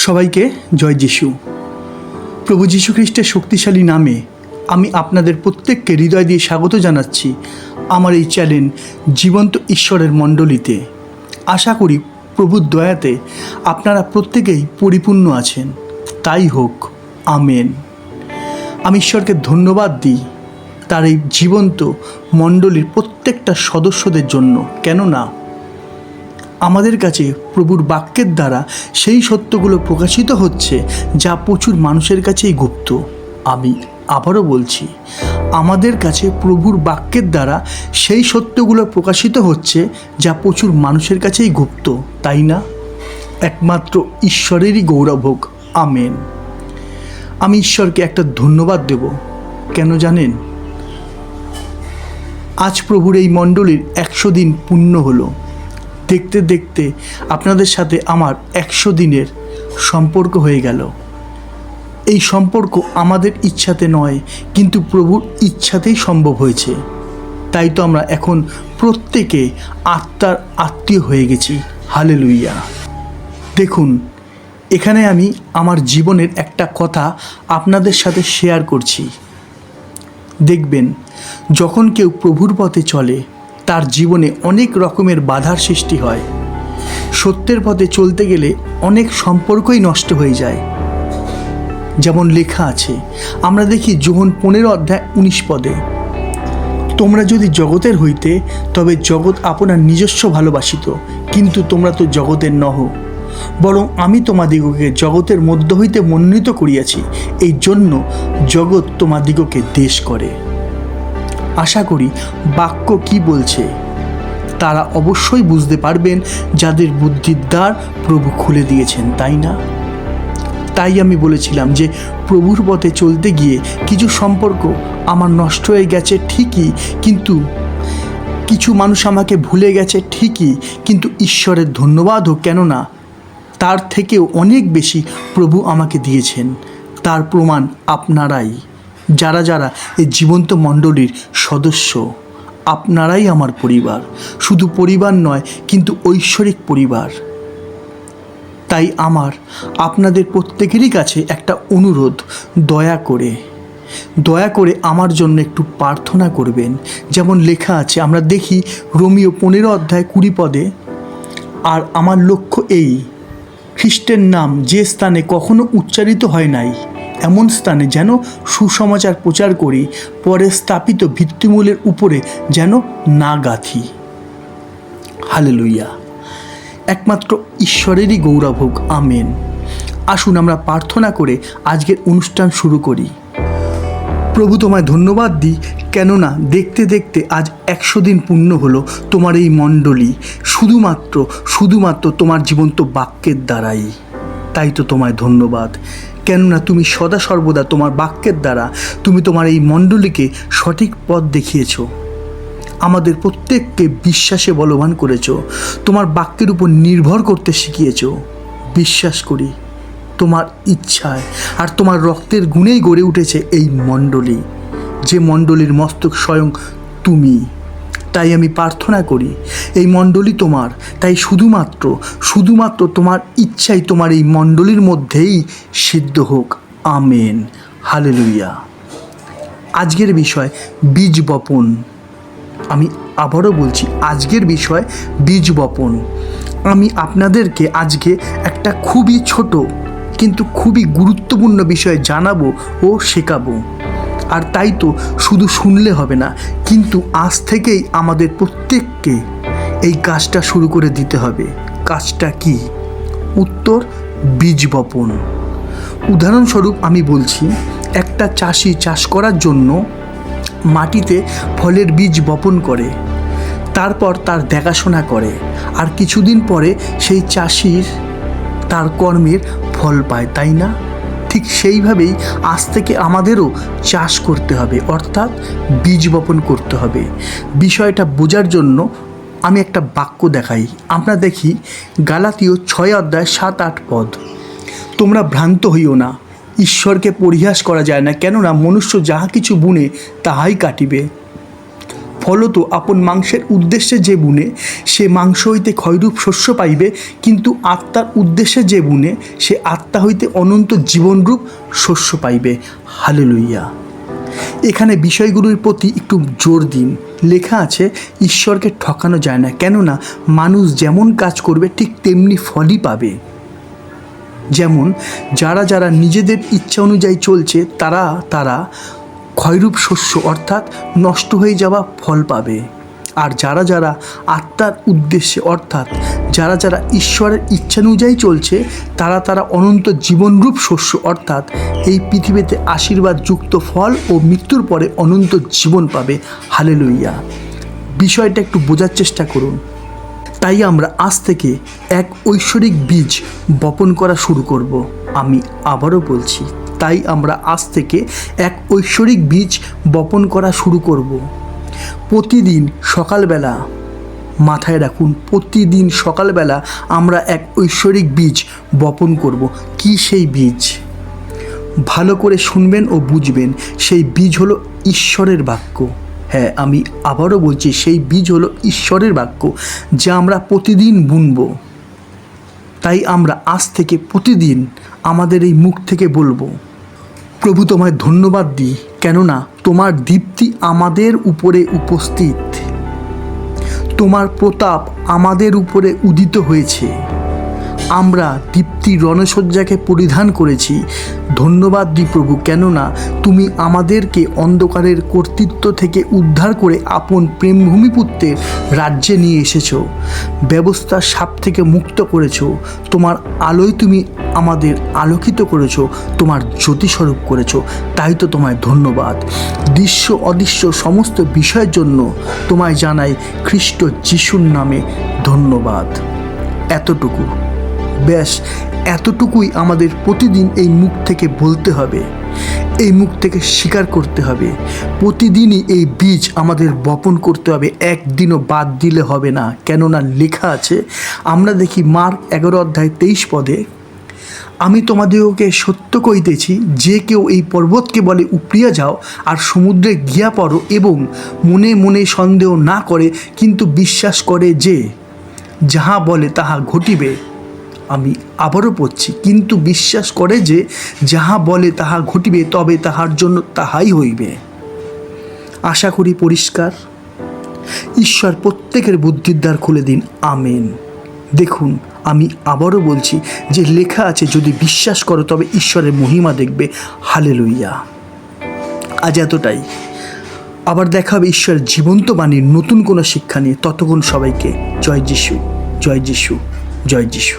সবাইকে জয় যিশু। প্রভু যীশু খ্রিস্টের শক্তিশালী নামে আমি আপনাদের প্রত্যেককে হৃদয় দিয়ে স্বাগত জানাচ্ছি আমার এই চ্যানেল জীবন্ত ঈশ্বরের মণ্ডলীতে। আশা করি প্রভুর দয়াতে আপনারা প্রত্যেকেই পরিপূর্ণ আছেন। তাই হোক, আমেন। আমি ঈশ্বরকে ধন্যবাদ দিই তার এই জীবন্ত মণ্ডলীর প্রত্যেকটা সদস্যদের জন্য, কেননা আমাদের কাছে প্রভুর বাক্যের দ্বারা সেই সত্যগুলো প্রকাশিত হচ্ছে যা প্রচুর মানুষের কাছেই গুপ্ত। আমি আবারও বলছি, আমাদের কাছে প্রভুর বাক্যের দ্বারা সেই সত্যগুলো প্রকাশিত হচ্ছে যা প্রচুর মানুষের কাছেই গুপ্ত, তাই না? একমাত্র ঈশ্বরেরই গৌরব হোক, আমেন। আমি ঈশ্বরকে একটা ধন্যবাদ দেব, কেন জানেন? আজ প্রভুর এই মণ্ডলীর 100 দিন পূর্ণ হলো। দেখতে দেখতে আপনাদের সাথে আমার 100 দিনের সম্পর্ক হয়ে গেল। এই সম্পর্ক আমাদের ইচ্ছাতে নয়, কিন্তু প্রভুর ইচ্ছাতেই সম্ভব হয়েছে। তাই তো আমরা এখন প্রত্যেকে আত্মার আত্মীয় হয়ে গেছি। হালেলুইয়া। দেখুন, এখানে আমি আমার জীবনের একটা কথা আপনাদের সাথে শেয়ার করছি। দেখবেন, যখন কেউ প্রভুর পথে চলে তার জীবনে অনেক রকমের বাধার সৃষ্টি হয়। সত্যের পথে চলতে গেলে অনেক সম্পর্কই নষ্ট হয়ে যায়। যেমন লেখা আছে, আমরা দেখি যোহন 15:19 পদে, তোমরা যদি জগতের হইতে তবে জগৎ আপনার নিজস্ব ভালোবাসিত, কিন্তু তোমরা তো জগতের নহ, বরং আমি তোমাদিগকে জগতের মধ্য হইতে মনোনীত করিয়াছি, এই জন্য জগৎ তোমাদিগকে দেশ করে। আশা করি বাক্য কি বলছে তারা অবশ্যই বুঝতে পারবেন যাদের বুদ্ধির দ্বার প্রভু খুলে দিয়েছেন, তাই না? তাই আমি বলেছিলাম যে প্রভুর পথে চলতে গিয়ে কিছু সম্পর্ক আমার নষ্ট হয়ে গেছে ঠিকই, কিন্তু কিছু মানুষ আমাকে ভুলে গেছে ঠিকই, কিন্তু ঈশ্বরের ধন্যবাদ হোক, কেননা তার থেকেও অনেক বেশি প্রভু আমাকে দিয়েছেন। তার প্রমাণ আপনারাই, যারা যারা এই জীবন্ত মণ্ডলীর সদস্য। আপনারাই আমার পরিবার, শুধু পরিবার নয়, কিন্তু ঐশ্বরিক পরিবার। তাই আমার আপনাদের প্রত্যেকেরই কাছে একটা অনুরোধ, দয়া করে আমার জন্য একটু প্রার্থনা করবেন। যেমন লেখা আছে, আমরা দেখি রোমিও 15:20 পদে, আর আমার লক্ষ্য এই, খ্রিস্টের নাম যে স্থানে কখনো উচ্চারিত হয় নাই, এমন স্থানে যেন সুসমাচার প্রচার করি, পরে স্থাপিত ভিত্তিমূলের উপরে যেন না গাঁথি। হালেলুইয়া। একমাত্র ঈশ্বরেরই গৌরব হোক, আমেন। আসুন আমরা প্রার্থনা করে আজকের অনুষ্ঠান শুরু করি। প্রভু, তোমায় ধন্যবাদ দিই, কেননা দেখতে দেখতে আজ 100 দিন পূর্ণ হলো তোমার এই মণ্ডলী, শুধুমাত্র তোমার জীবন্ত বাক্যের দ্বারাই। তাই তো তোমায় ধন্যবাদ, কেননা তুমি সদা সর্বদা তোমার বাক্যের দ্বারা তুমি তোমার এই মণ্ডলীকে সঠিক পথ দেখিয়েছ। আমাদের প্রত্যেককে বিশ্বাসে বলবান করেছ, তোমার বাক্যের উপর নির্ভর করতে শিখিয়েছ। বিশ্বাস করি তোমার ইচ্ছায় আর তোমার রক্তের গুণেই গড়ে উঠেছে এই মণ্ডলী, যে মণ্ডলীর মস্তক স্বয়ং তুমি। তাই আমি প্রার্থনা করি এই মণ্ডলী তোমার, তাই শুধুমাত্র তোমার ইচ্ছাই তোমার এই মণ্ডলীর মধ্যেই সিদ্ধ হোক, আমেন। হালেলুইয়া। আজকের বিষয় বীজ বপন। আমি আবারও বলছি, আজকের বিষয় বীজ বপন। আমি আপনাদেরকে আজকে একটা খুবই ছোট কিন্তু খুবই গুরুত্বপূর্ণ বিষয় জানাবো ও শেখাবো। আর তাই তো শুধু শুনলে হবে না, কিন্তু আজ থেকেই আমাদের প্রত্যেককে এই কাজটা শুরু করে দিতে হবে। কাজটা কি? উত্তর, বীজ বপন। উদাহরণস্বরূপ আমি বলছি, একটা চাষি চাষ করার জন্য মাটিতে ফলের বীজ বপন করে, তারপর তার দেখাশোনা করে, আর কিছুদিন পরে সেই চাষির তার কর্মের ফল পায়, তাই না? ঠিক সেইভাবেই আজ থেকে আমাদেরও চাষ করতে হবে, অর্থাৎ বীজ বপন করতে হবে। বিষয়টা বোঝার জন্য আমি একটা বাক্য দেখাই। আমরা দেখি গালাতীয় 6:7-8 পদ, তোমরা ভ্রান্ত হইও না, ঈশ্বরকে পরিহাস করা যায় না, কেননা মনুষ্য যাহা কিছু বুনে তাহাই কাটিবে। ফলত আপন মাংসের উদ্দেশ্যে যে বুনে সে মাংস হইতে ক্ষয়রূপ শস্য পাইবে, কিন্তু আত্মার উদ্দেশ্যে যে বুনে সে আত্মা হইতে অনন্ত জীবনরূপ শস্য পাইবে। হালেলুইয়া। এখানে বিষয়গুলোর প্রতি একটু জোর দিন। লেখা আছে ঈশ্বরকে ঠকানো যায় না, কেননা মানুষ যেমন কাজ করবে ঠিক তেমনি ফলই পাবে। যেমন যারা যারা নিজেদের ইচ্ছা অনুযায়ী চলছে তারা ক্ষয়রূপ শস্য অর্থাৎ নষ্ট হয়ে যাওয়া ফল পাবে। আর যারা যারা আত্মার উদ্দেশ্যে অর্থাৎ যারা যারা ঈশ্বরের ইচ্ছানুযায়ী চলছে তারা অনন্ত জীবনরূপ শস্য অর্থাৎ এই পৃথিবীতে আশীর্বাদযুক্ত ফল ও মৃত্যুর পরে অনন্ত জীবন পাবে। হালেলুইয়া। বিষয়টা একটু বোঝার চেষ্টা করুন। তাই আমরা আজ থেকে এক ঐশ্বরিক বীজ বপন করা শুরু করব। আমি আবারও বলছি, তাই আমরা আজ থেকে এক ঐশ্বরিক বীজ বপন করা শুরু করব। প্রতিদিন সকালবেলা, মাথায় রাখুন, প্রতিদিন সকালবেলা আমরা এক ঐশ্বরিক বীজ বপন করব। কি সেই বীজ? ভালো করে শুনবেন ও বুঝবেন। সেই বীজ হলো ঈশ্বরের বাক্য। হ্যাঁ, আমি আবারও বলছি, সেই বীজ হলো ঈশ্বরের বাক্য, যা আমরা প্রতিদিন বুনব। তাই আমরা আজ থেকে প্রতিদিন আমাদের এই মুখ থেকে বলবো, প্রভু তোমায় ধন্যবাদ দিই, কেননা তোমার দীপ্তি আমাদের উপরে উপস্থিত, তোমার প্রতাপ আমাদের উপরে উদিত হয়েছে। আমরা দীপ্তি রণসজ্জাকে পরিধান করেছি। ধন্যবাদ দিই প্রভু, কেননা তুমি আমাদেরকে অন্ধকারের কর্তৃত্ব থেকে উদ্ধার করে আপন প্রেমভূমিপুত্রের রাজ্যে নিয়ে এসেছো। ব্যবস্থার সাপ থেকে মুক্ত করেছো। তোমার আলোয় তুমি আমাদের আলোকিত করেছো, তোমার জ্যোতিস্বরূপ করেছো। তাই তো তোমায় ধন্যবাদ। দৃশ্য অদৃশ্য সমস্ত বিষয়ের জন্য তোমায় জানাই খ্রিস্ট যিশুর নামে ধন্যবাদ। এতটুকু, ব্যাস এতটুকুই আমাদের প্রতিদিন এই মুখ থেকে বলতে হবে, এই মুখ থেকে স্বীকার করতে হবে। প্রতিদিনই এই বীজ আমাদের বপন করতে হবে, একদিনও বাদ দিলে হবে না। কেননা লেখা আছে, আমরা দেখি মার্ক 11:23 আমি তোমাদেরকে সত্য কইতেছি, যে কেউ এই পর্বতকে বলে উপড়িয়া যাও আর সমুদ্রে গিয়া পড়ো, এবং মনে মনে সন্দেহ না করে কিন্তু বিশ্বাস করে যে যাহা বলে তাহা ঘটিবে। আমি আবারও পড়ছি, কিন্তু বিশ্বাস করে যে যাহা বলে তাহা ঘটিবে, তবে তাহার জন্য তাহাই হইবে। আশা করি পরিষ্কার। ঈশ্বর প্রত্যেকের বুদ্ধির দ্বার খুলে দিন। আমেন। দেখুন, আমি আবারও বলছি যে লেখা আছে, যদি বিশ্বাস করো তবে ঈশ্বরের মহিমা দেখবে। হালেলুইয়া। আজ এতটাই। আবার দেখা হবে ঈশ্বরের জীবন্ত বাণীর নতুন কোনো শিক্ষা নিয়ে। ততক্ষণ সবাইকে জয় যিশু, জয় যিশু, জয় যিশু।